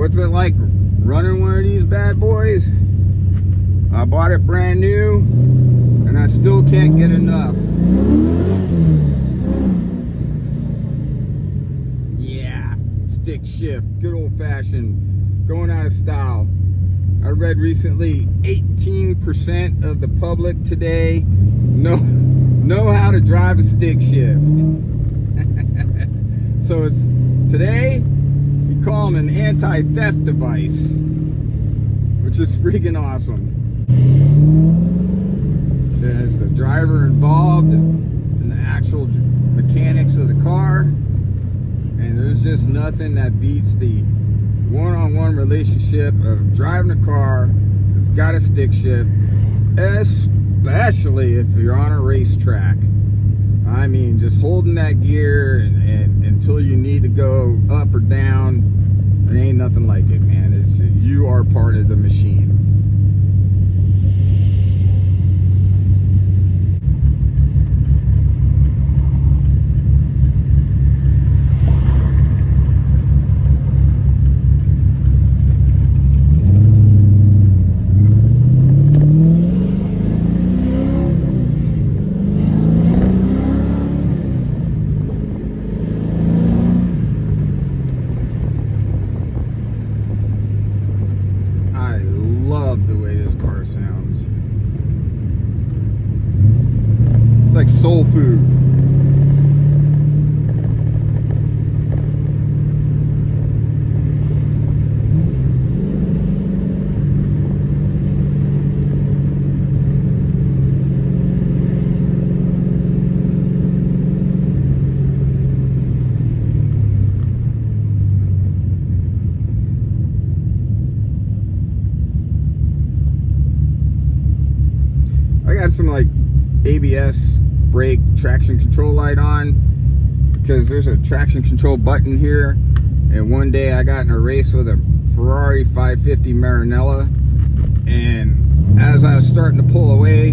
What's it like running one of these bad boys? I bought it brand new and I still can't get enough. Yeah, stick shift, good old fashioned, going out of style. I read recently 18% of the public today know how to drive a stick shift. So it's today we call them an anti-theft device, which is freaking awesome. There's the driver involved in the actual mechanics of the car, and there's just nothing that beats the one-on-one relationship of driving a car that's got a stick shift, especially if you're on a racetrack. I mean, just holding that gear and until you need to go up or down, there ain't nothing like it, man. You are part of the machine. Like soul food. I got some like ABS brake traction control light on because there's a traction control button here, and one day I got in a race with a Ferrari 550 Maranello, and as I was starting to pull away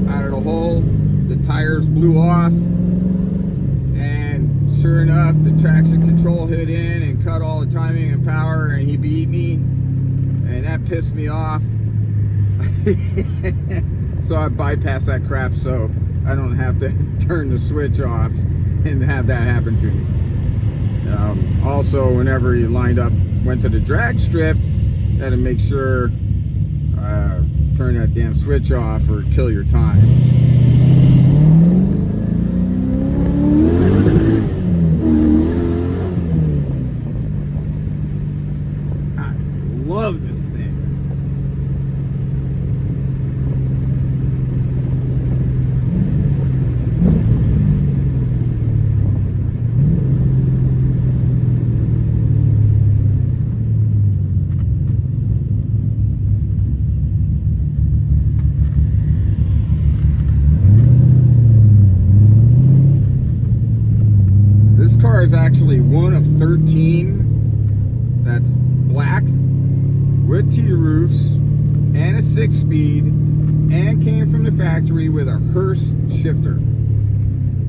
out of the hole, the tires blew off, and sure enough the traction control hit in and cut all the timing and power, and he beat me, and that pissed me off. So I bypassed that crap so I don't have to turn the switch off and have that happen to me. Also, whenever you went to the drag strip, you had to make sure turn that damn switch off or kill your time. I love this thing. This car is actually one of 13 that's black with T-roofs and a 6-speed and came from the factory with a Hurst shifter.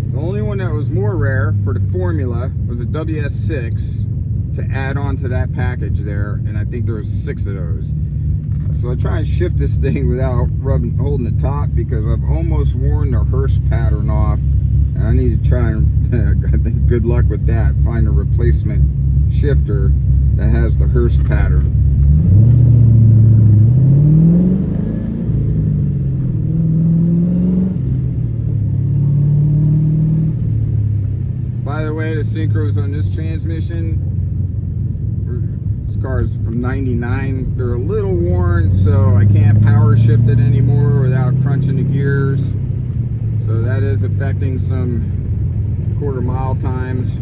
The only one that was more rare for the formula was a WS6 to add on to that package there, and I think there was 6 of those. So I try and shift this thing without holding the top because I've almost worn the Hurst pattern off. I need to try and, I think, good luck with that, find a replacement shifter that has the Hurst pattern. By the way, the synchros on this transmission, this car is from 99, they're a little worn, so I can't power shift it anymore without crunching the gears. So that is affecting some quarter-mile times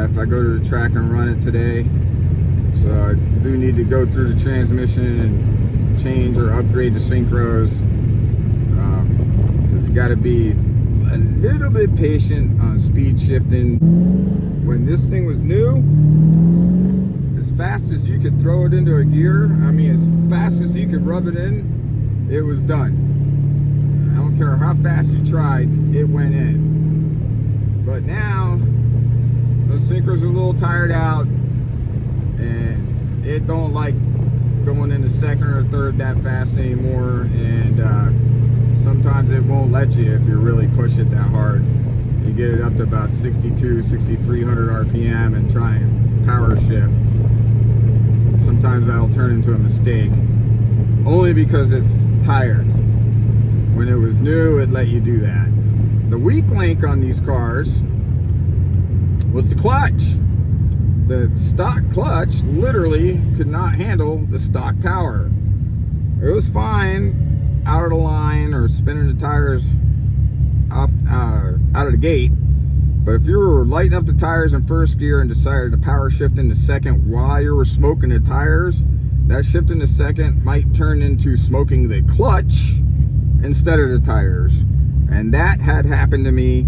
if I go to the track and run it today. So I do need to go through the transmission and change or upgrade the synchros. Because you got to be a little bit patient on speed shifting. When this thing was new, as fast as you could throw it into a gear, I mean as fast as you could rub it in, it was done. I don't care how fast you tried, it went in. But now, those synchros are a little tired out, and it don't like going into second or third that fast anymore, and sometimes it won't let you if you really push it that hard. You get it up to about 62, 6300 RPM and try and power shift. Sometimes that'll turn into a mistake, only because it's tired. When it was new, it let you do that. The weak link on these cars was the clutch. The stock clutch literally could not handle the stock power. It was fine out of the line or spinning the tires off out of the gate, but if you were lighting up the tires in first gear and decided to power shift into second while you were smoking the tires, that shift into second might turn into smoking the clutch instead of the tires. And that had happened to me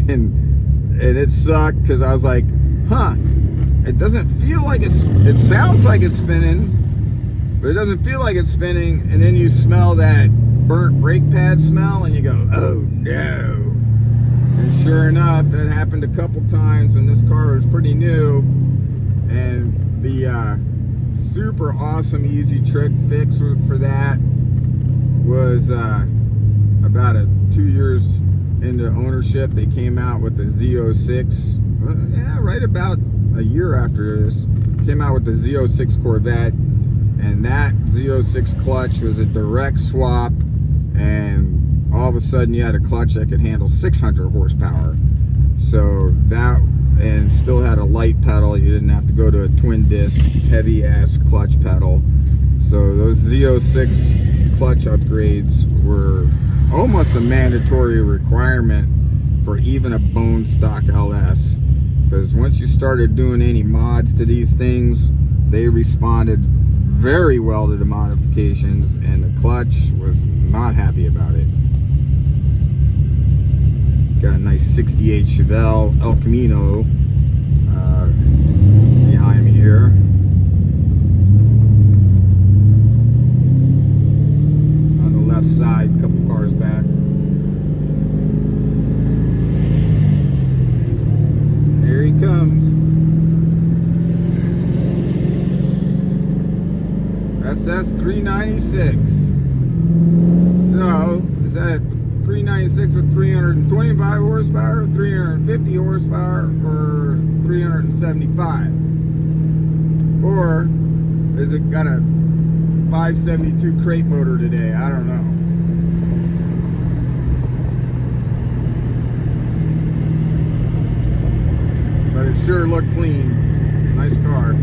and it sucked, because I was like, it doesn't feel like it sounds like it's spinning, but it doesn't feel like it's spinning. And then you smell that burnt brake pad smell and you go, oh no. And sure enough, that happened a couple times when this car was pretty new. And the super awesome easy trick fix for that was about 2 years into ownership, they came out with the Z06. Yeah, right about a year after this, came out with the Z06 Corvette, and that Z06 clutch was a direct swap, and all of a sudden you had a clutch that could handle 600 horsepower. So that, and still had a light pedal. You didn't have to go to a twin disc heavy ass clutch pedal. So those Z06 clutch upgrades were almost a mandatory requirement for even a bone stock LS, because once you started doing any mods to these things, they responded very well to the modifications, and the clutch was not happy about it. Got a nice 68 Chevelle El Camino behind me here. On the left side, a couple cars back. There he comes. SS 396. So, is that 396 with 325 horsepower, 350 horsepower, or 375? Or is it got a 572 crate motor today? I don't know. But it sure looked clean. Nice car.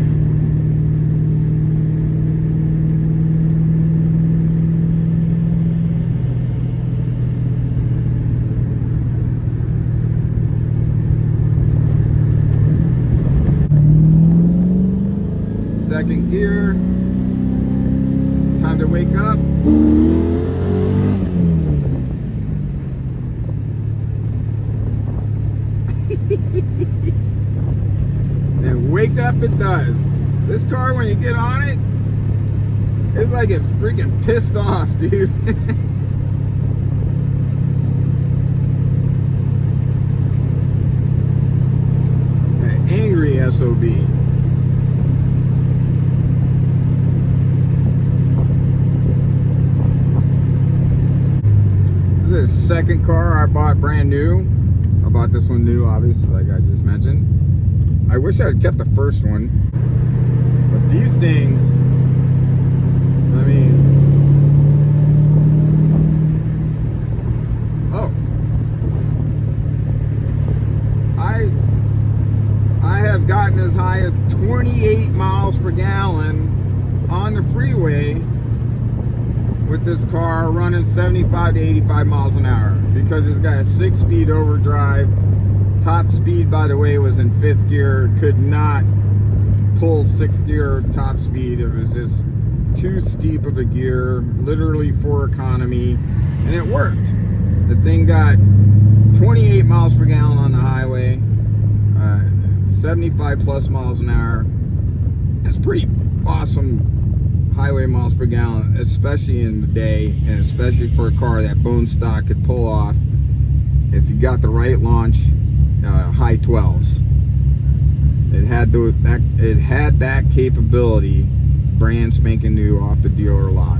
Second gear. Time to wake up. And wake up it does. This car, when you get on it, it's like it's freaking pissed off, dude. An angry SOB. This is the second car I bought brand new. I bought this one new, obviously, like I just mentioned. I wish I had kept the first one, but these things, I mean, oh, I have gotten as high as 28 miles per gallon on the freeway with this car running 75 to 85 miles an hour, because it's got a 6-speed overdrive. Top speed, by the way, was in 5th gear. Could not pull 6th gear top speed. It was just too steep of a gear, literally for economy, and it worked. The thing got 28 miles per gallon on the highway, 75 plus miles an hour. That's pretty awesome highway miles per gallon, especially in the day, and especially for a car that bone stock could pull off if you got the right launch. High 12s. It had that capability, brand spanking new off the dealer lot.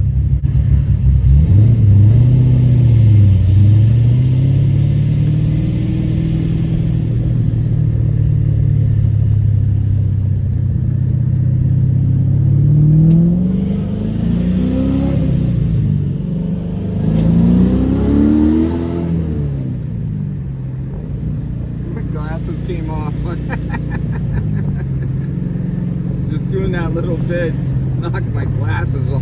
My glasses came off. Just doing that little bit knocked my glasses off.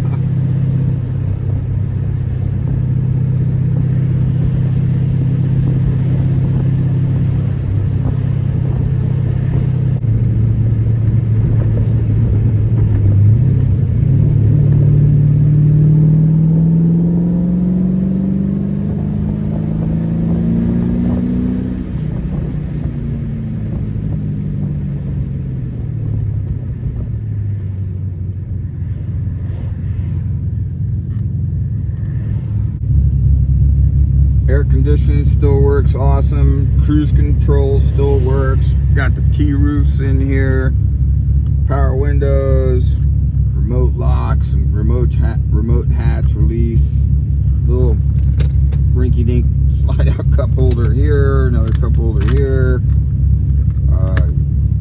Air conditioning still works awesome. Cruise control still works. Got the T-roofs in here. Power windows. Remote locks and remote hatch release. Little rinky-dink slide-out cup holder here. Another cup holder here.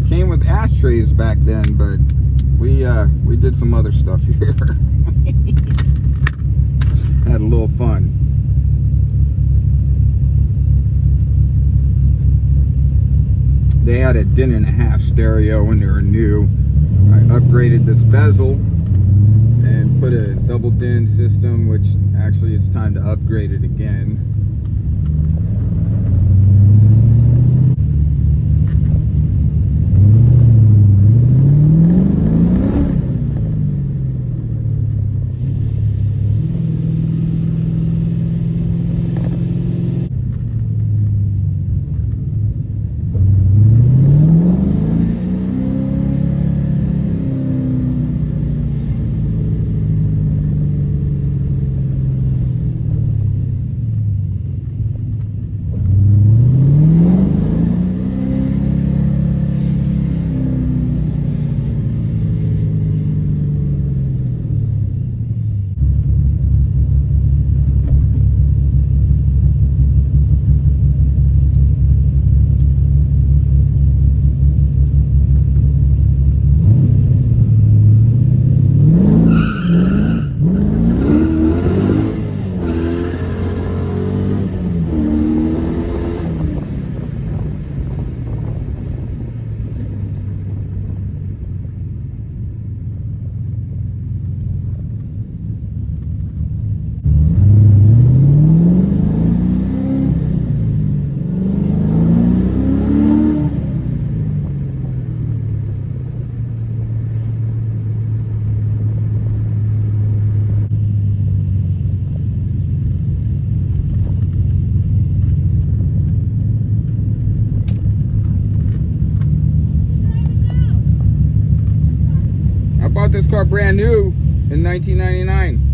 Came with ashtrays back then, but we did some other stuff here. Had a little fun. They had a 1.5-inch stereo when they were new. I upgraded this bezel and put a double din system, which actually it's time to upgrade it again. Bought this car brand new in 1999.